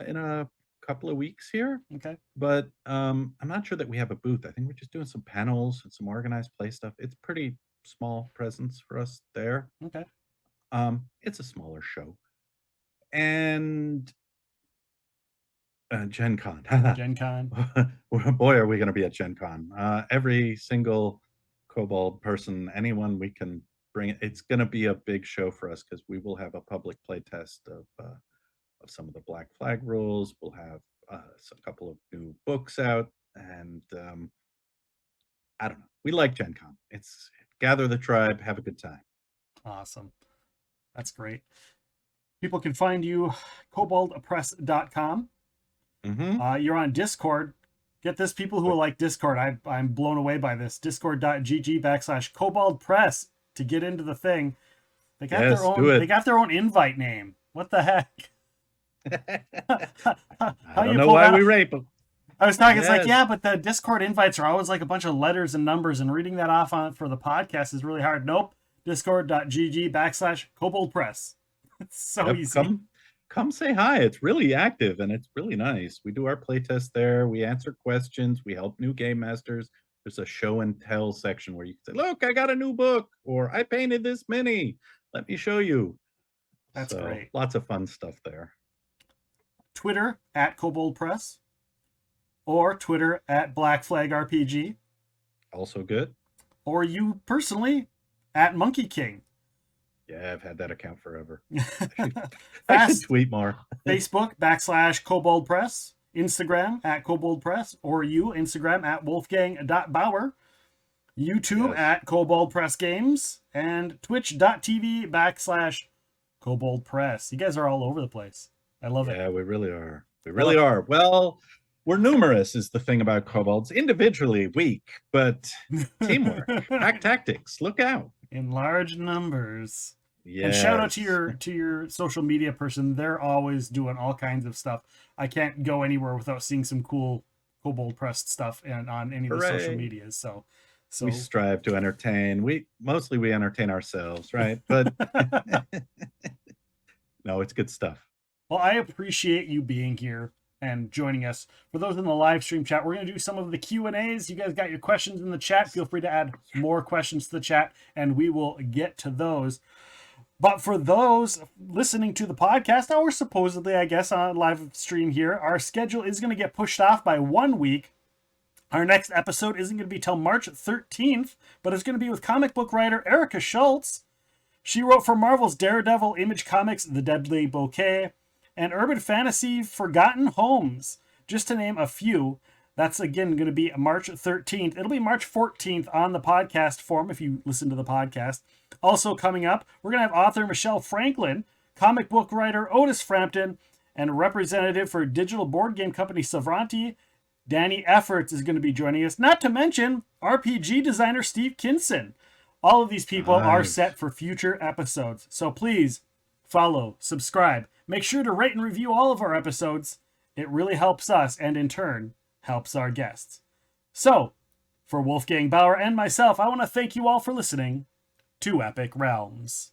S2: in a couple of weeks here,
S1: Okay,
S2: but I'm not sure that we have a booth. I think we're just doing some panels and some organized play stuff. It's pretty small presence for us there.
S1: okay.
S2: It's a smaller show, and Gen Con.
S1: Gen Con.
S2: Boy, are we going to be at Gen Con. Every single Kobold person, anyone we can bring, it's going to be a big show for us because we will have a public play test of some of the Black Flag rules. We'll have a couple of new books out, and I don't know. We like Gen Con. It's gather the tribe, have a good time.
S1: Awesome. That's great. People can find you koboldpress.com.
S2: Hmm.
S1: You're on Discord. Get this, people who are like Discord. I'm blown away by this. Discord.gg/Kobold Press to get into the thing. They got their
S2: Yes, do
S1: own. They
S2: it.
S1: got their own invite name. What the heck?
S2: I
S1: How
S2: don't
S1: you
S2: know
S1: pull
S2: why
S1: that
S2: we
S1: off?
S2: rape them.
S1: I was talking. It's like,
S2: Yes.
S1: yeah, but the Discord invites are always like a bunch of letters and numbers, and reading that off on for the podcast is really hard. Nope. Discord.gg/Kobold Press. It's so
S2: Yep,
S1: easy.
S2: come say hi. It's really active and it's really nice. We do our playtest there. We answer questions. We help new game masters. There's a show and tell section where you can say, "Look, I got a new book," or "I painted this mini. Let me show you."
S1: That's
S2: So
S1: great.
S2: lots of fun stuff there.
S1: Twitter @Kobold Press or Twitter @Black Flag RPG,
S2: Also good.
S1: or you personally @Monkey King.
S2: Yeah, I've had that account forever. I should
S1: Fast.
S2: tweet more.
S1: Facebook /Kobold Press, Instagram @Kobold Press, or you Instagram @Wolfgang.Baur, YouTube
S2: Yes.
S1: @Kobold Press Games, and Twitch.tv /Kobold Press. You guys are all over the place. I love it.
S2: Yeah, we really are. We really are. Well, we're numerous is the thing about kobolds. Individually weak, but teamwork, pack tactics. Look out.
S1: In large numbers. And shout out to
S2: Yes.
S1: your social media person. They're always doing all kinds of stuff. I can't go anywhere without seeing some cool Kobold Pressed stuff and on any of the social
S2: Hooray.
S1: medias. So
S2: We strive to entertain. We entertain ourselves, right? But no, it's good stuff.
S1: well, I appreciate you being here and joining us. For those in the live stream chat, we're going to do some of the Q&As. You guys got your questions in the chat. Feel free to add more questions to the chat, and we will get to those. But for those listening to the podcast, or supposedly, I guess, on live stream here, our schedule is going to get pushed off by 1 week. Our next episode isn't going to be till March 13th, but it's going to be with comic book writer Erica Schultz. She wrote for Marvel's Daredevil, Image Comics' The Deadly Bouquet, and urban fantasy Forgotten Homes, just to name a few. That's again going to be March 13th. It'll be March 14th on the podcast form if you listen to the podcast. Also coming up, we're going to have author Michelle Franklin, comic book writer Otis Frampton, and representative for digital board game company Savranti, Danny Efforts is going to be joining us. Not to mention RPG designer Steve Kinson. All of these people are
S2: Nice.
S1: set for future episodes. So please follow, subscribe. Make sure to rate and review all of our episodes. It really helps us and in turn helps our guests. So, for Wolfgang Baur and myself, I want to thank you all for listening to Epic Realms.